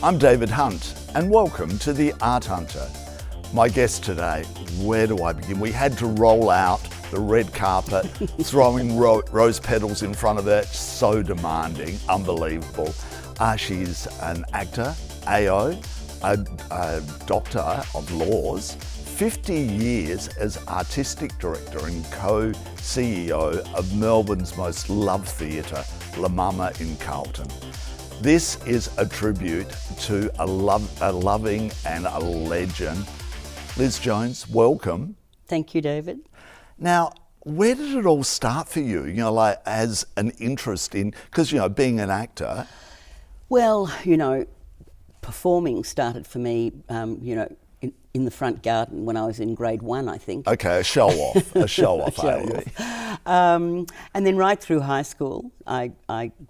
I'm David Hunt, and welcome to The Art Hunter. My guest today, where do I begin? We had to roll out the red carpet, throwing rose petals in front of her, so demanding, unbelievable. She's an actor, AO, a doctor of laws, 50 years as artistic director and co-CEO of Melbourne's most loved theatre, La Mama in Carlton. This is a tribute to a loving and a legend. Liz Jones, welcome. Thank you, David. Now, where did it all start for you? You know, like as an interest in, because, you know, being an actor. Well, you know, performing started for me, in the front garden when I was in grade 1, I think. Okay, a show off, a show off. And then right through high school, I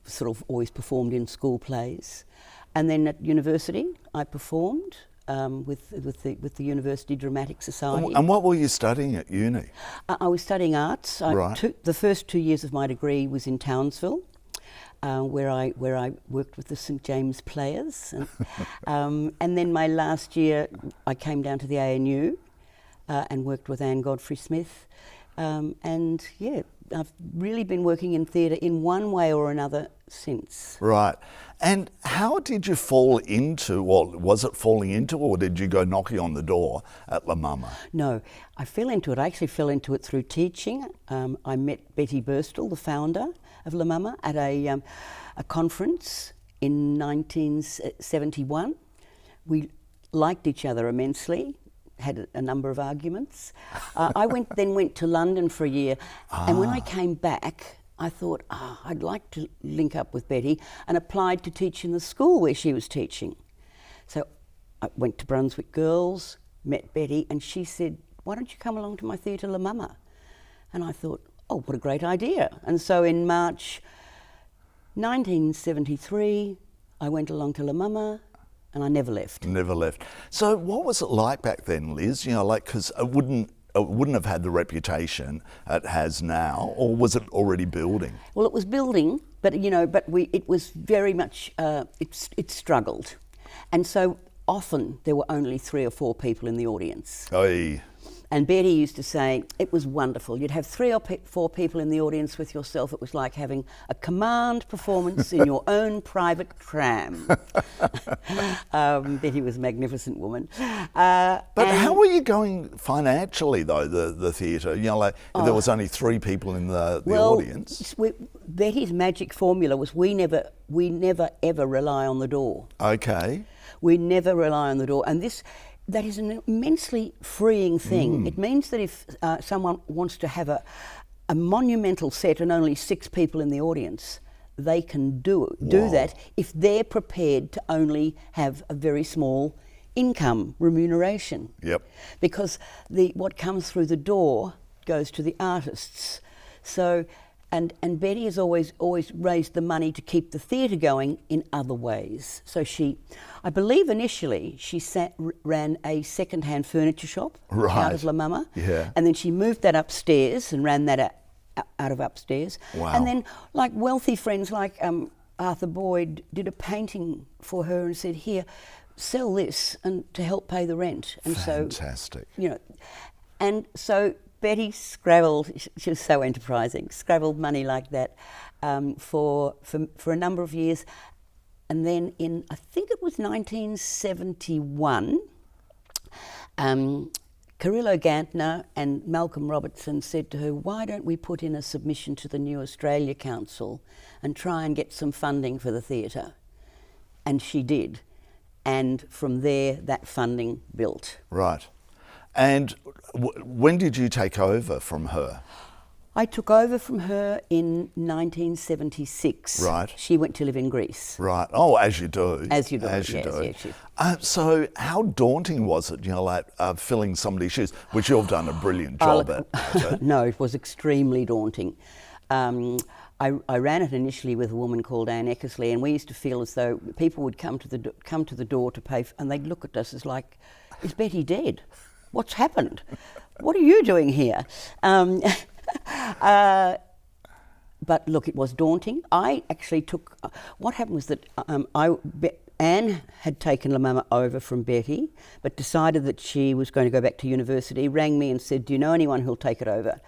sort of always performed in school plays. And then at university, I performed with the University Dramatic Society. And what were you studying at uni? I was studying arts. Right. The first 2 years of my degree was in Townsville, where I worked with the St James Players, and then my last year I came down to the ANU and worked with Anne Godfrey Smith, and yeah, I've really been working in theatre in one way or another since. Right. And how did you fall into, or was it falling into, or did you go knocking on the door at La Mama? No, I fell into it. I actually fell into it through teaching. I met Betty Burstall, the founder of La Mama, at a conference in 1971. We liked each other immensely, had a number of arguments. I then went to London for a year, and when I came back, I thought, I'd like to link up with Betty, and applied to teach in the school where she was teaching. So I went to Brunswick Girls, met Betty, and she said, why don't you come along to my theatre La Mama? And I thought, oh, what a great idea. And so in March 1973, I went along to La Mama, and I never left. Never left. So what was it like back then, Liz? You know, like, because it wouldn't have had the reputation it has now, or was it already building? Well, it was building, but it was very much, it struggled. And so often there were only 3 or 4 people in the audience. Oy. And Betty used to say, it was wonderful. You'd have 3 or 4 people in the audience with yourself. It was like having a command performance in your own private tram. Betty was a magnificent woman. But how were you going financially, though, the theatre? You know, like, if there was only 3 people in the audience? Betty's magic formula was we never ever rely on the door. Okay. We never rely on the door. And that is an immensely freeing thing. It means that if someone wants to have a monumental set and only 6 people in the audience, they can do that if they're prepared to only have a very small income remuneration. Yep. Because what comes through the door goes to the artists. So. And Betty has always raised the money to keep the theatre going in other ways. So I believe initially she ran a second-hand furniture shop out of La Mama. Yeah. And then she moved that upstairs and ran that out of upstairs. Wow. And then like wealthy friends like Arthur Boyd did a painting for her and said, here, sell this and to help pay the rent. And fantastic. And so Betty scrabbled, she was so enterprising, scrabbled money like that for a number of years. And then in, I think it was 1971, Carrillo Gantner and Malcolm Robertson said to her, why don't we put in a submission to the New Australia Council and try and get some funding for the theatre? And she did. And from there, that funding built. Right. And when did you take over from her? I took over from her in 1976. Right. She went to live in Greece. Right. Oh, as you do. As you do. Yes. So how daunting was it, like filling somebody's shoes, which you've done a brilliant job at? No, it was extremely daunting. I ran it initially with a woman called Anne Eckersley, and we used to feel as though people would come to the door to pay, and they'd look at us as like, is Betty dead? What's happened? What are you doing here? But look, it was daunting. I actually took, what happened was that Anne had taken La Mama over from Betty, but decided that she was going to go back to university, rang me and said, do you know anyone who'll take it over?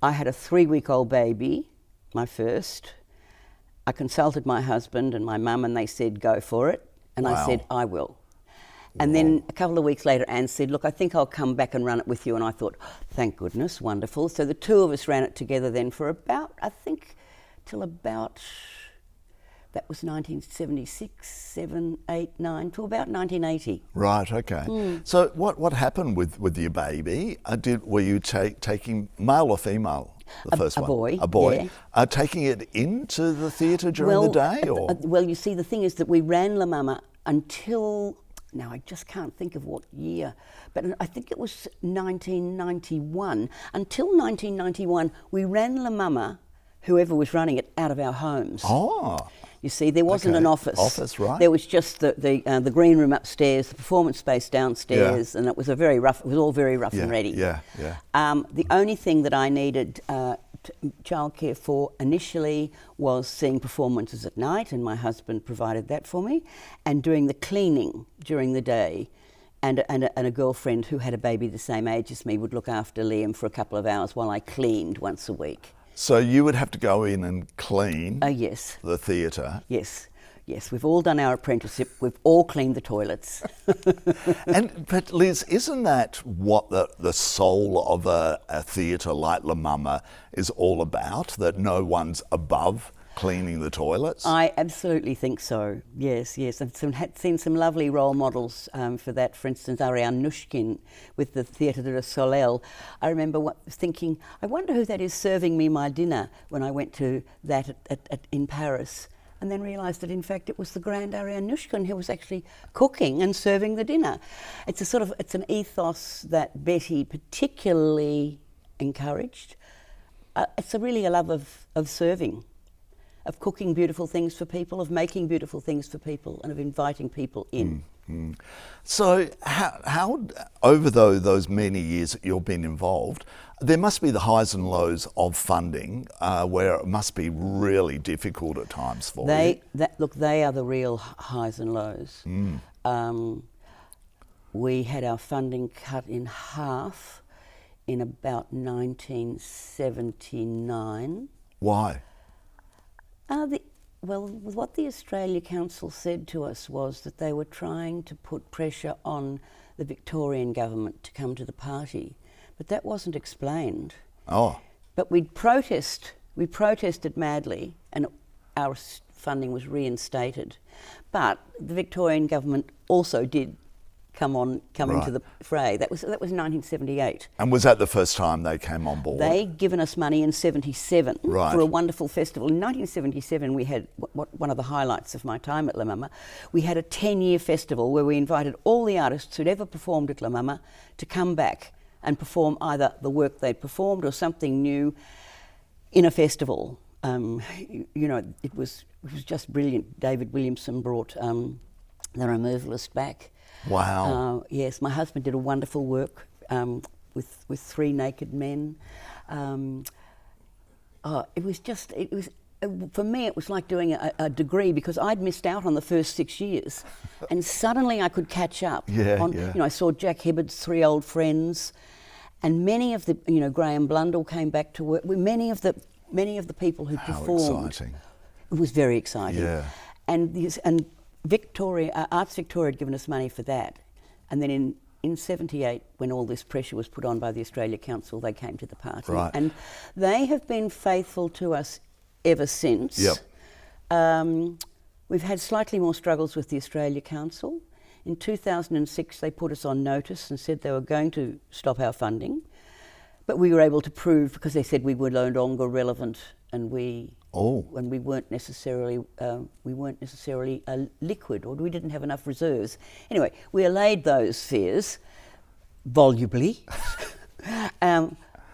I had a 3-week-old baby, my first. I consulted my husband and my mum and they said, go for it. And Wow. I said, I will. And then a couple of weeks later, Anne said, look, I think I'll come back and run it with you. And I thought, thank goodness, wonderful. So the two of us ran it together then for about, I think, till about... That was 1976, 7, 8, 9, to about 1980. Right, okay. So what happened with your baby? Were you taking male or female? The first one? Boy. A boy. Yeah. Taking it into the theatre during the day? Or? Well, you see, the thing is that we ran La Mama until, now I just can't think of what year, but I think it was 1991. Until 1991, we ran La Mama, whoever was running it, out of our homes. Oh. You see, there wasn't an office. Office, right. There was just the green room upstairs, the performance space downstairs, and it was all very rough and ready. Yeah. The only thing that I needed childcare for initially was seeing performances at night, and my husband provided that for me, and doing the cleaning during the day. And a girlfriend who had a baby the same age as me would look after Liam for a couple of hours while I cleaned once a week. So you would have to go in and clean Yes. the theatre. Yes. We've all done our apprenticeship. We've all cleaned the toilets. But Liz, isn't that what the soul of a theatre like La Mama is all about? That no one's above cleaning the toilets? I absolutely think so. Yes. I've seen some lovely role models for that. For instance, Ariane Nushkin with the Theatre du Soleil. I remember thinking, I wonder who that is serving me my dinner when I went to that in Paris. And then realised that in fact it was the grand Ariane Nushkin who was actually cooking and serving the dinner. It's an ethos that Betty particularly encouraged. It's really a love of serving, of cooking beautiful things for people, of making beautiful things for people, and of inviting people in. So how over those many years that you've been involved, there must be the highs and lows of funding where it must be really difficult at times for you. They are the real highs and lows. We had our funding cut in half in about 1979. Why? What the Australia Council said to us was that they were trying to put pressure on the Victorian government to come to the party, but that wasn't explained. Oh. But we protested madly, and our funding was reinstated. But the Victorian government also did come into the fray. That was 1978. And was that the first time they came on board? They'd given us money in 77 for a wonderful festival. In 1977, we had one of the highlights of my time at La Mama. We had a 10-year festival where we invited all the artists who'd ever performed at La Mama to come back and perform either the work they'd performed or something new in a festival. It was just brilliant. David Williamson brought the Removalist back. Wow. Yes, my husband did a wonderful work with 3 naked men. For me, it was like doing a degree because I'd missed out on the first 6 years, and suddenly I could catch up. I saw Jack Hibbard's 3 Old Friends, and many of the, Graham Blundell came back to work. Many of the people who performed. How exciting! It was very exciting. Yeah. And Victoria, Arts Victoria had given us money for that, and then in 78, when all this pressure was put on by the Australia Council, they came to the party, and they have been faithful to us ever since. Yep. We've had slightly more struggles with the Australia Council. In 2006, they put us on notice and said they were going to stop our funding, but we were able to prove, because they said we were no longer relevant, and we weren't necessarily liquid, or we didn't have enough reserves. Anyway, we allayed those fears volubly.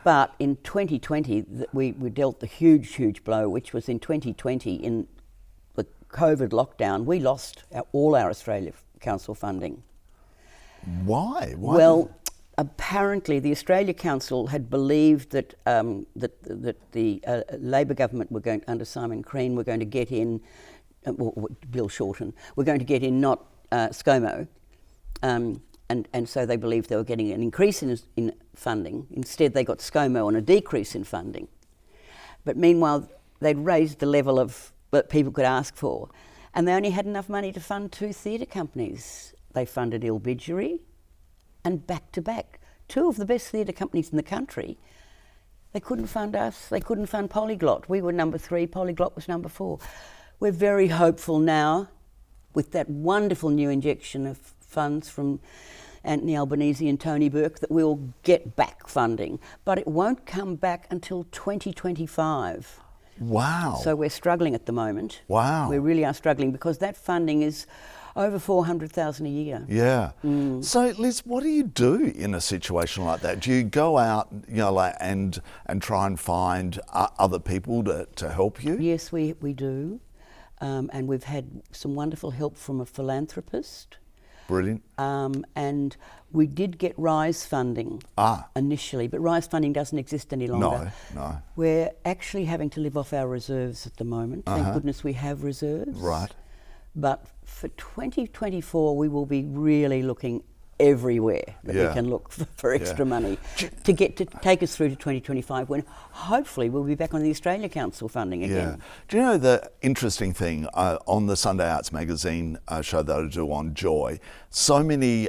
But in 2020, we dealt the huge blow, which was in 2020, in the COVID lockdown, we lost all our Australia Council funding. Why? Well, apparently the Australia Council had believed that the Labor government under Simon Crean were going to get in Bill Shorten, were going to get in not ScoMo, and so they believed they were getting an increase in funding. Instead, they got ScoMo on a decrease in funding. But meanwhile, they'd raised the level of what people could ask for, and they only had enough money to fund 2 theatre companies. They funded Ilbidgery and Back to Back, 2 of the best theatre companies in the country. They couldn't fund us. They couldn't fund Polyglot. We were number 3. Polyglot was number 4. We're very hopeful now, with that wonderful new injection of funds from Anthony Albanese and Tony Burke, that we'll get back funding. But it won't come back until 2025. Wow. So we're struggling at the moment. Wow. We really are struggling because that funding is over $400,000 a year. Yeah. So, Liz, what do you do in a situation like that? Do you go out, and try and find other people to help you? Yes, we do. And we've had some wonderful help from a philanthropist. Brilliant. And we did get RISE funding initially, but RISE funding doesn't exist any longer. No. We're actually having to live off our reserves at the moment. Thank goodness we have reserves. Right. But for 2024, we will be really looking everywhere that we can look for extra money to take us through to 2025, when hopefully we'll be back on the Australia Council funding again. Yeah. Do you know the interesting thing, on the Sunday Arts magazine show that I do on Joy, so many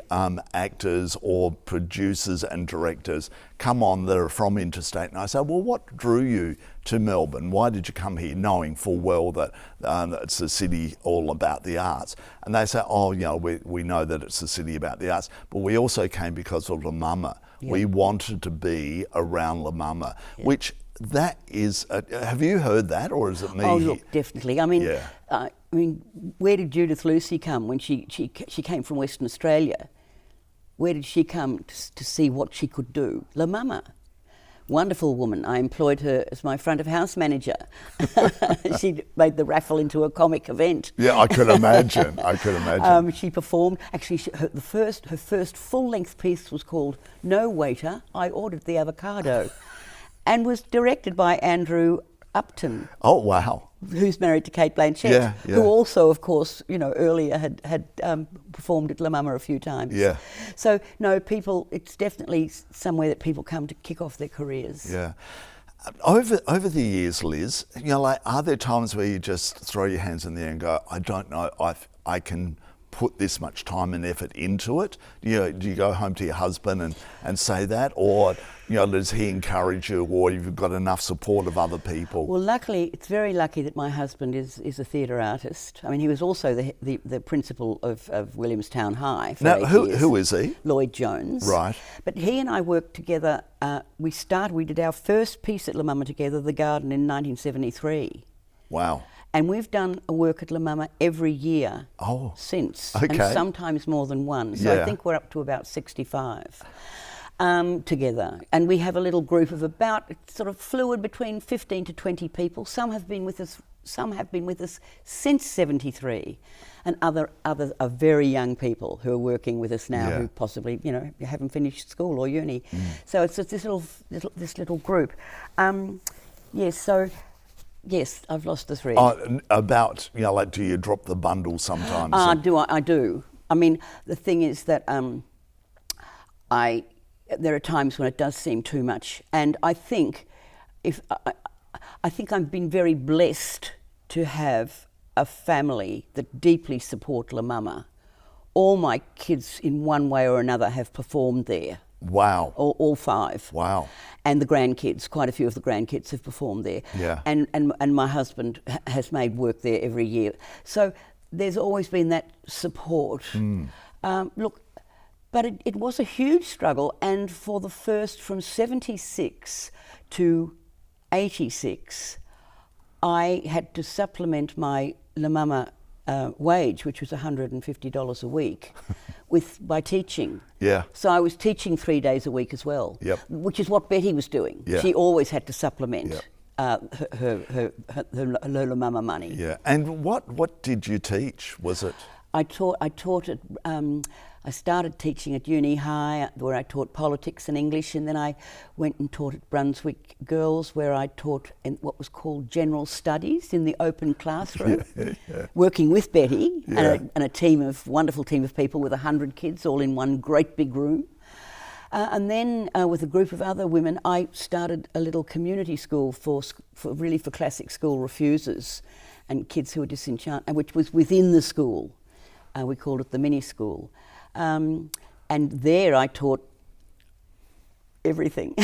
actors or producers and directors come on that are from interstate, and I say, well, what drew you to Melbourne? Why did you come here, knowing full well that it's a city all about the arts? And they say, we know that it's a city about the arts, but we also came because of La Mama. Yeah. We wanted to be around La Mama, which that is, have you heard that, or is it me? Oh, look, definitely. I mean, where did Judith Lucy come when she came from Western Australia? Where did she come to see what she could do? La Mama. Wonderful woman. I employed her as my front of house manager. She made the raffle into a comic event. Yeah, I could imagine. She performed. Actually, her first full length piece was called "No Waiter, I Ordered the Avocado," and was directed by Andrew Upton. Oh wow! Who's married to Kate Blanchett, who also, of course, earlier had performed at La Mama a few times. Yeah. So no, it's definitely somewhere that people come to kick off their careers. Yeah. Over the years, Liz, are there times where you just throw your hands in the air and go, I don't know, I can put this much time and effort into it? Do you go home to your husband and say that, or does he encourage you, or you've got enough support of other people? Well, luckily, it's very lucky that my husband is a theatre artist. I mean, he was also the principal of Williamstown High for 8 years. Who is he? Lloyd Jones. Right. But he and I worked together. We did our first piece at La Mama together, The Garden, in 1973. Wow. And we've done a work at La Mama every year since, and sometimes more than one. So I think we're up to about 65 together. And we have a little group of about, it's sort of fluid, between 15 to 20 people. Some have been with us since 73, and others are very young people who are working with us now, who possibly haven't finished school or uni. So it's this little group. Yes, I've lost the thread. Do you drop the bundle sometimes? I do. I mean, the thing is that there are times when it does seem too much, and I think I've been very blessed to have a family that deeply support La Mama. All my kids, in one way or another, have performed there. Wow. All 5. Wow. And the grandkids, quite a few of the grandkids have performed there. Yeah. And my husband has made work there every year. So there's always been that support. But it was a huge struggle, and for the first, from 76 to 86, I had to supplement my La Mama wage, which was $150 a week, by teaching. Yeah. So I was teaching 3 days a week as well. Yep. Which is what Betty was doing. Yeah. She always had to supplement her La Mama money. Yeah. And what did you teach? Was it? I taught at I started teaching at uni high, where I taught politics and English, and then I went and taught at Brunswick Girls, where I taught in what was called general studies in the open classroom, working with Betty and a wonderful team of people with 100 kids all in one great big room. And then with a group of other women, I started a little community school for classic school refusers and kids who were disenchanted, which was within the school. We called it the mini school. And there I taught everything.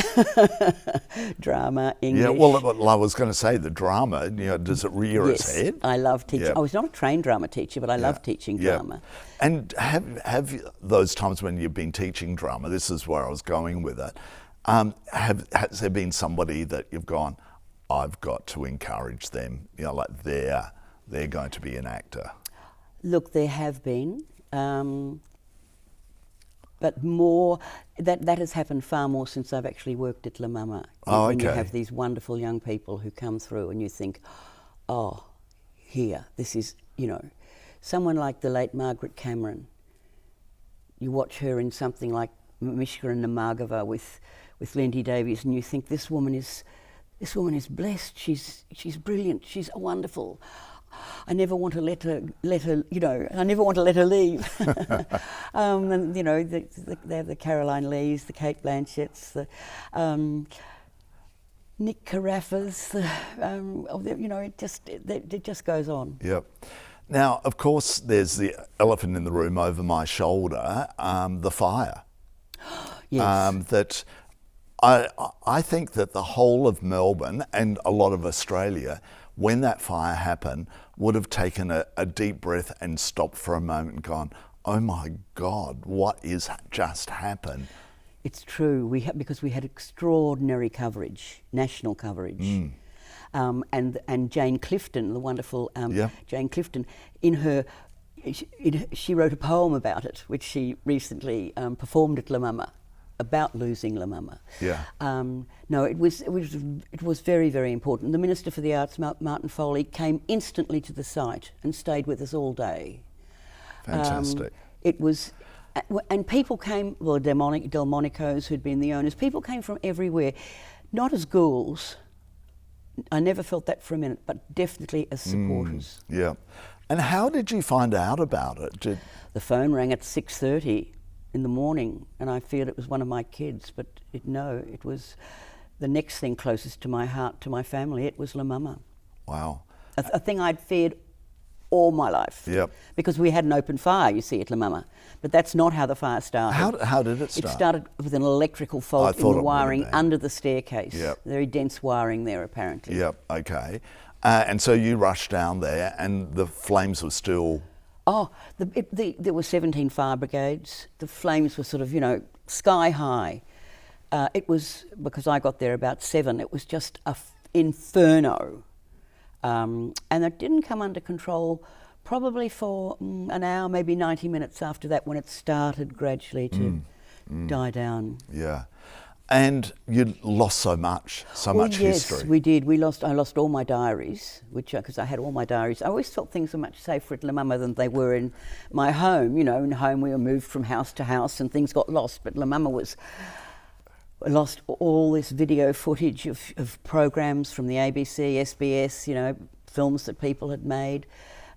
Drama, English. Yeah, well, I was going to say the drama, does it rear its head? I love teaching. Yeah. I was not a trained drama teacher, but I love teaching drama. And have those times when you've been teaching drama, this is where I was going with it, has there been somebody that you've gone, I've got to encourage them, like they're going to be an actor? Look, there have been. But more, that has happened far more since I've actually worked at La Mama. When you have these wonderful young people who come through and you think, oh, here, this is, someone like the late Margaret Cameron. You watch her in something like Mishka and Namargava with Lindy Davies, and you think this woman is blessed. She's brilliant. She's wonderful. I never want to let her, I never want to let her leave. And they have the Caroline Lees, the Kate Blanchetts, the Nick Carafas. It just goes on. Yep. Now, of course, there's the elephant in the room over my shoulder, the fire. Yes. That I think that the whole of Melbourne and a lot of Australia, when that fire happened, would have taken a deep breath and stopped for a moment and gone, oh my God, what is just happened? It's true, because we had extraordinary coverage, national coverage. And Jane Clifton, the wonderful Jane Clifton, she wrote a poem about it, which she recently performed at La Mama, about losing La Mama. Yeah. No, it was very, very important. The Minister for the Arts, Martin Foley, came instantly to the site and stayed with us all day. Fantastic. It was, and people came, Delmonico's, who'd been the owners, people came from everywhere, not as ghouls. I never felt that for a minute, but definitely as supporters. Yeah. And how did you find out about it? The phone rang at 6:30 in the morning, and I feared it was one of my kids, but it was the next thing closest to my heart, to my family. It was La Mama. Wow. A thing I'd feared all my life. Yep. Because we had an open fire, you see, at La Mama. But that's not how the fire started. How did it start? It started with an electrical fault in the wiring under the staircase. Yep. Very dense wiring there, apparently. Yep, okay. And so you rushed down there and the flames were still... Oh, there were 17 fire brigades. The flames were sort of, sky high. It was, because I got there about 7, it was just an inferno. And it didn't come under control probably for an hour, maybe 90 minutes after that, when it started gradually to die down. Yeah. And you lost so much history. Yes, we did. I lost all my diaries, because I had all my diaries. I always felt things were much safer at La Mama than they were in my home. In home we were moved from house to house and things got lost, but La Mama lost all this video footage of programs from the ABC, SBS, films that people had made,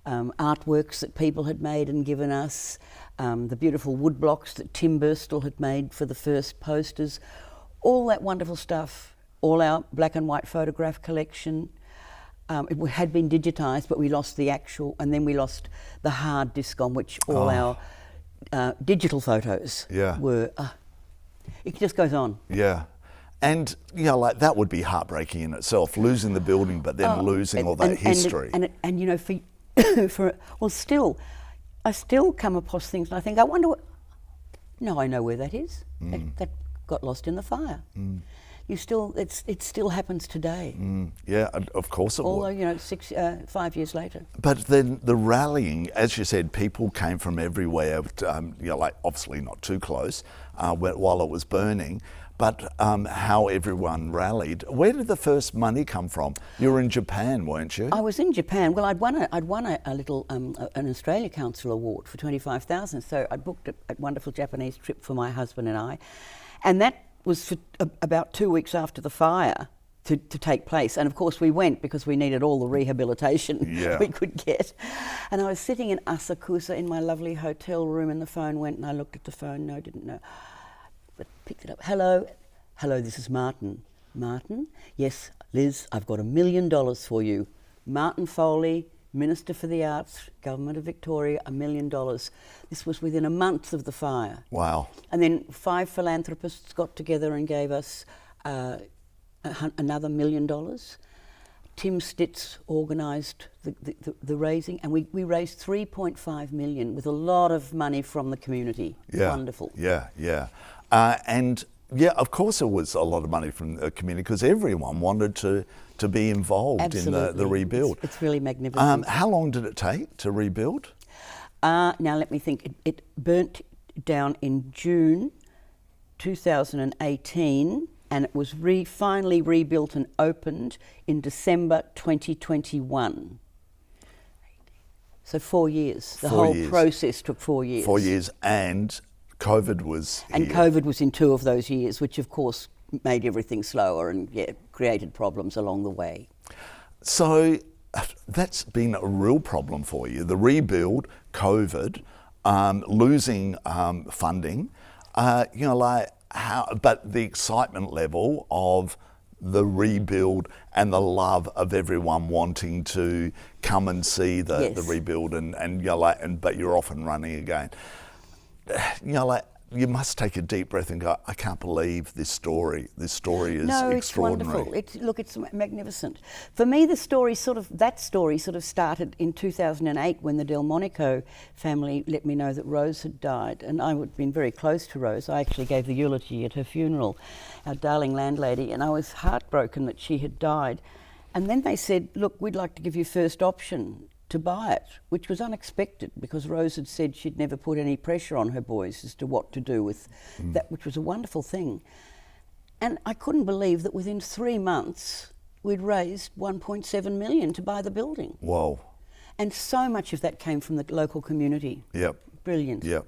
artworks that people had made and given us, the beautiful wood blocks that Tim Burstall had made for the first posters. All that wonderful stuff, all our black and white photograph collection. It had been digitised, but we lost the actual, and then we lost the hard disk on which all our digital photos were. It just goes on. Yeah. And, that would be heartbreaking in itself, losing the building, but then losing all that history. I still come across things and I think, I wonder I know where that is. That got lost in the fire. it still happens today. Yeah, of course it Although, would. you know, 5 years later. But then the rallying, as you said, people came from everywhere, you know, like obviously not too close while it was burning, but how everyone rallied. Where did the first money come from? You were in Japan, weren't you? I was in Japan. Well, I'd won a little an Australia Council award for 25,000. So I booked a wonderful Japanese trip for my husband and I, and that was for about 2 weeks after the fire to take place. And of course we went because we needed all the rehabilitation we could get. And I was sitting in Asakusa in my lovely hotel room, and the phone went, and I looked at the phone. No, didn't know. But picked it up. Hello, this is Martin. Martin? Yes, Liz, I've got $1 million for you. Martin Foley, Minister for the Arts, Government of Victoria, $1 million. This was within a month of the fire. Wow. And then 5 philanthropists got together and gave us another $1 million. Tim Stitz organised the raising, and we raised $3.5 million with a lot of money from the community. Yeah. Wonderful. Yeah. And yeah, of course it was a lot of money from the community because everyone wanted to be involved Absolutely. in the rebuild. It's really magnificent. How long did it take to rebuild? Now let me think. It burnt down in June 2018, and it was finally rebuilt and opened in December 2021. So 4 years. The whole process took 4 years. 4 years, and COVID was And here. COVID was in 2 of those years, which of course made everything slower and created problems along the way. So that's been a real problem for you. The rebuild, COVID, losing funding, you know, like but the excitement level of the rebuild and the love of everyone wanting to come and see the rebuild and you know, like, but you're off and running again. You know, like, you must take a deep breath and go, I can't believe this story. This story is extraordinary. It's wonderful. It's magnificent. For me, that story sort of started in 2008 when the Delmonico family let me know that Rose had died, and I had been very close to Rose. I actually gave the eulogy at her funeral, our darling landlady, and I was heartbroken that she had died. And then they said, look, we'd like to give you first option to buy it, which was unexpected because Rose had said she'd never put any pressure on her boys as to what to do with that, which was a wonderful thing. And I couldn't believe that within 3 months we'd raised $1.7 million to buy the building. Whoa. And so much of that came from the local community. Yep. Brilliant. Yep.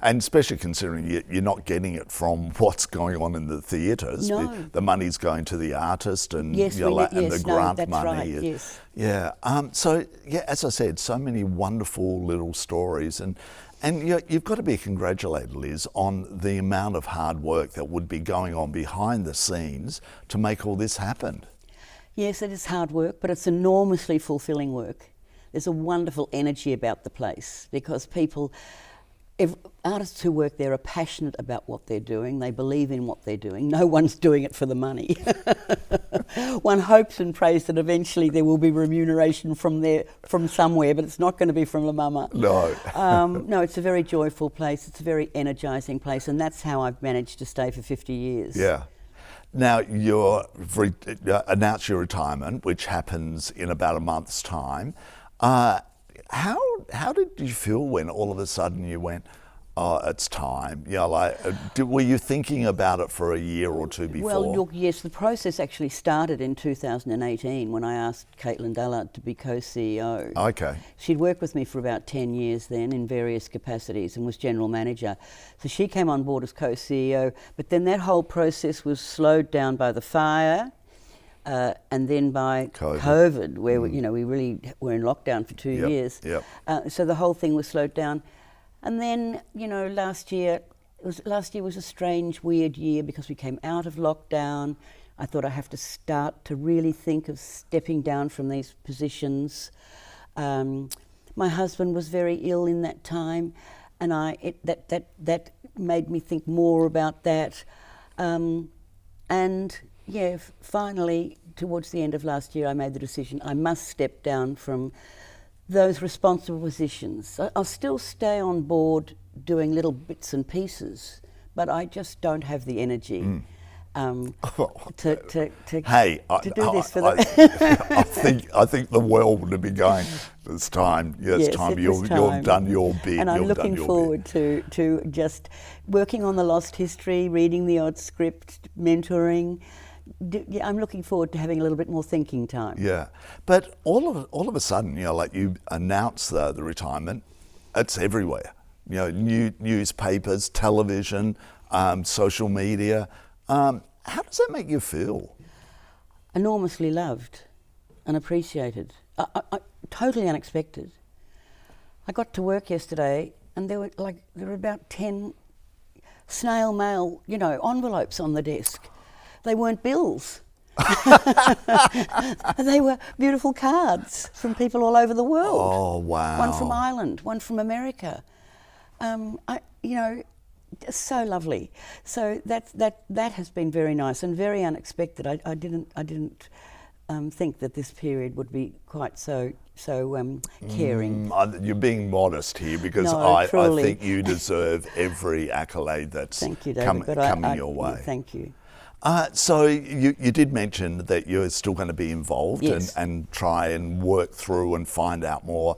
And especially considering you're not getting it from what's going on in the theatres. No. The money's going to the artist and, Yes, you know, and the that's grant money. right, yes. Yeah. So, yeah, as I said, so many wonderful little stories. And you've got to be congratulated, Liz, on the amount of hard work that would be going on behind the scenes to make all this happen. Yes, it is hard work, but it's enormously fulfilling work. There's a wonderful energy about the place because people... artists who work there are passionate about what they're doing. They believe in what they're doing. No one's doing it for the money. One hopes and prays that eventually there will be remuneration from somewhere, but it's not going to be from La Mama. No. No, it's a very joyful place. It's a very energising place, and that's how I've managed to stay for 50 years. Yeah. Now, you've announced your retirement, which happens in about a month's time. How did you feel when all of a sudden you went, oh, it's time? You know, like, were you thinking about it for a year or two before? Well, look, yes, the process actually started in 2018 when I asked Caitlin Dullard to be co-CEO. Okay. She'd worked with me for about 10 years then in various capacities and was general manager. So she came on board as co-CEO, but then that whole process was slowed down by the fire. And then by COVID where we really were in lockdown for 2 years. Yep. So the whole thing was slowed down. And then, last year was a strange, weird year because we came out of lockdown. I thought I have to start to really think of stepping down from these positions. My husband was very ill in that time, and that made me think more about that. Finally, towards the end of last year, I made the decision I must step down from those responsible positions. I'll still stay on board doing little bits and pieces, but I just don't have the energy. Hey, to do this for I think the world would be going. It's time. Yes, time. You've done your bit. And I'm looking forward to just working on the lost history, reading the odd script, mentoring. I'm looking forward to having a little bit more thinking time. Yeah, but all of a sudden, like you announce the retirement, it's everywhere. Newspapers, television, social media. How does that make you feel? Enormously loved and appreciated. I totally unexpected. I got to work yesterday and there were about 10 snail mail, envelopes on the desk. They weren't bills. They were beautiful cards from people all over the world. Oh, wow. One from Ireland, one from America. Just so lovely. So that has been very nice and very unexpected. I didn't think that this period would be quite so caring. You're being modest here because No, I truly. think you deserve every accolade that's Thank you, David, coming your way. Thank you. So you did mention that you're still going to be involved Yes. and try and work through and find out more,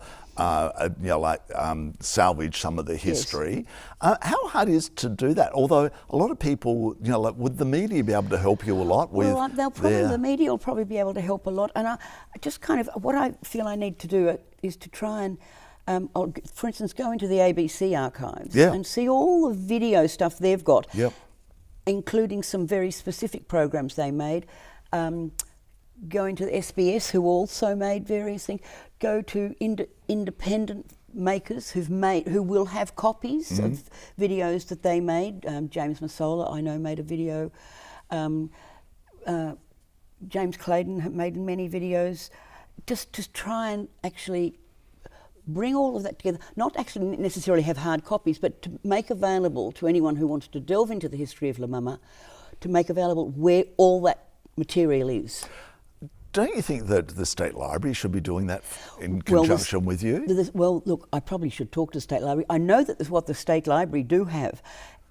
salvage some of the history. How hard is it to do that? Although a lot of people, would the media be able to help you a lot with the media will probably be able to help a lot. And I just what I feel I need to do is to try and, for instance, go into the ABC archives and see all the video stuff they've got. Yep. Including some very specific programs they made, going to the SBS who also made various things, go to independent makers who will have copies of videos that they made. James Massola, I know, made a video. James Clayton made many videos. Just to try and actually bring all of that together, not actually necessarily have hard copies, but to make available to anyone who wants to delve into the history of La Mama, to make available where all that material is. Don't you think that the State Library should be doing that in conjunction with you? Well, look, I probably should talk to the State Library. I know that what the State Library do have.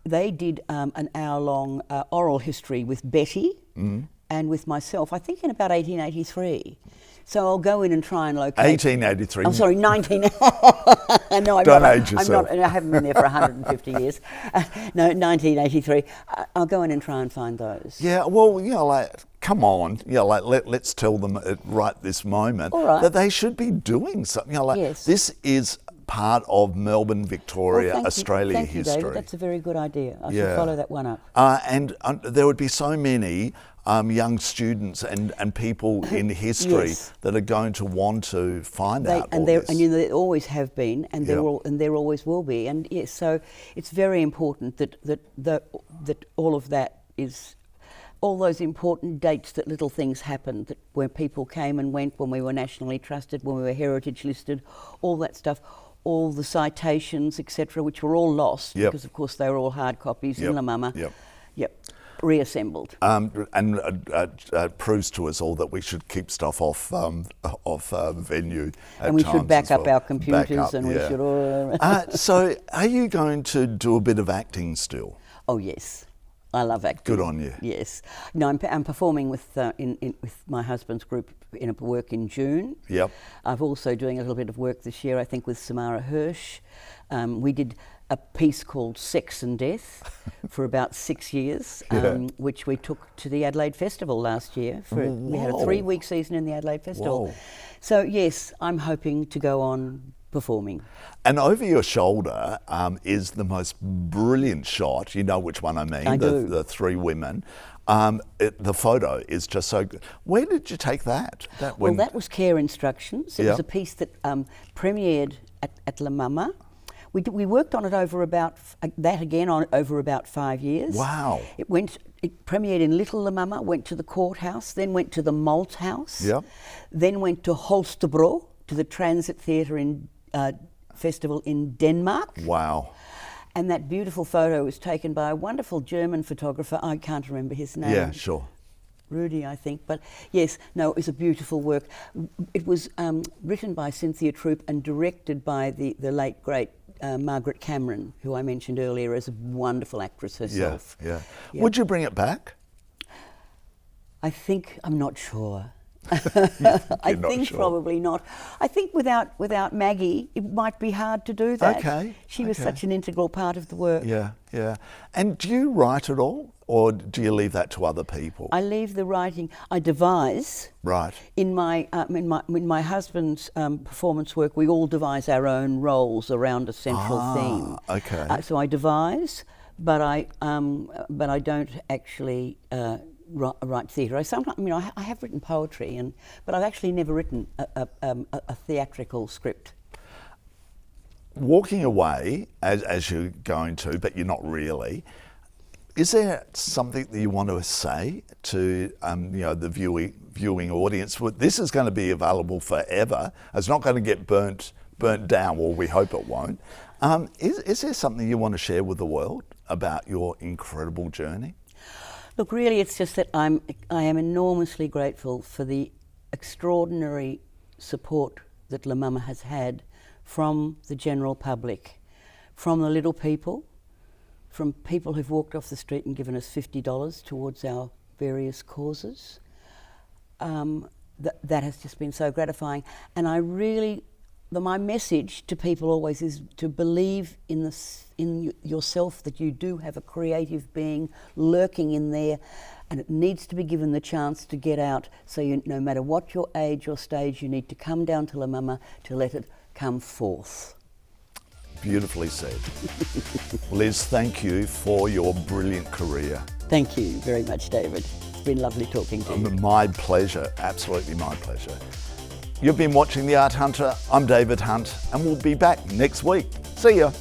They did an hour-long oral history with Betty and with myself, I think in about 1883. So I'll go in and try and locate... 1883. I'm sorry, 19... No, Don't age yourself. I haven't been there for 150 years. No, 1983. I'll go in and try and find those. Yeah, well, come on, let's tell them right this moment that they should be doing something. Yes. This is part of Melbourne, Victoria, Australia thank you, history. David. That's a very good idea. I should follow that one up. And there would be so many young students and people in history that are going to want to find out all this. And there always have been, and there always will be. And yes, so it's very important that all of that is. All those important dates that little things happened, where people came and went, when we were nationally trusted, when we were heritage listed, all that stuff, all the citations, etc., which were all lost because, of course, they were all hard copies in La Mama. Reassembled. And proves to us all that we should keep stuff off venue. And we should back up our computers, we should all. So, are you going to do a bit of acting still? Oh yes. I love acting. Good on you. Yes. No, I'm performing with with my husband's group in a work in June. Yep. I'm also doing a little bit of work this year, I think, with Samara Hirsch. We did a piece called Sex and Death for about 6 years, which we took to the Adelaide Festival last year. We had a 3-week season in the Adelaide Festival. Whoa. So yes, I'm hoping to go on performing. And over your shoulder is the most brilliant shot. You know which one I mean? I do. The 3 women. The photo is just so good. Where did you take that? That was Care Instructions. It was a piece that premiered at La Mama. We worked on it over about 5 years. Wow. It premiered in Little La Mama, went to the courthouse, then went to the Malt House, then went to Holstebro, to the Transit Theatre Festival in Denmark. Wow. And that beautiful photo was taken by a wonderful German photographer. I can't remember his name. Yeah, sure. Rudy, I think. But yes, no, it was a beautiful work. It was written by Cynthia Troop and directed by the late, great Margaret Cameron, who I mentioned earlier as a wonderful actress herself. Yeah. Would you bring it back? I think, I'm not sure. You're I not think sure. probably not. I think without Maggie, it might be hard to do that. Okay, She was okay. such an integral part of the work. Yeah, yeah. And do you write at all, or do you leave that to other people? I leave the writing. I devise. Right. In my husband's performance work, we all devise our own roles around a central theme. Okay. So I devise, but I don't actually write theatre. I have written poetry, but I've actually never written a theatrical script. Walking away, as you're going to, but you're not really, is there something that you want to say to the viewing audience? This is going to be available forever. It's not going to get burnt down, well, we hope it won't. Is there something you want to share with the world about your incredible journey? Look, really, it's just that I am enormously grateful for the extraordinary support that La Mama has had from the general public, from the little people, from people who've walked off the street and given us $50 towards our various causes. That has just been so gratifying. And my message to people always is to believe in yourself, that you do have a creative being lurking in there, and it needs to be given the chance to get out. So no matter what your age or stage, you need to come down to La Mama to let it come forth. Beautifully said. Liz, thank you for your brilliant career. Thank you very much, David. It's been lovely talking to you. My pleasure, absolutely my pleasure. You've been watching The Art Hunter. I'm David Hunt, and we'll be back next week. See ya.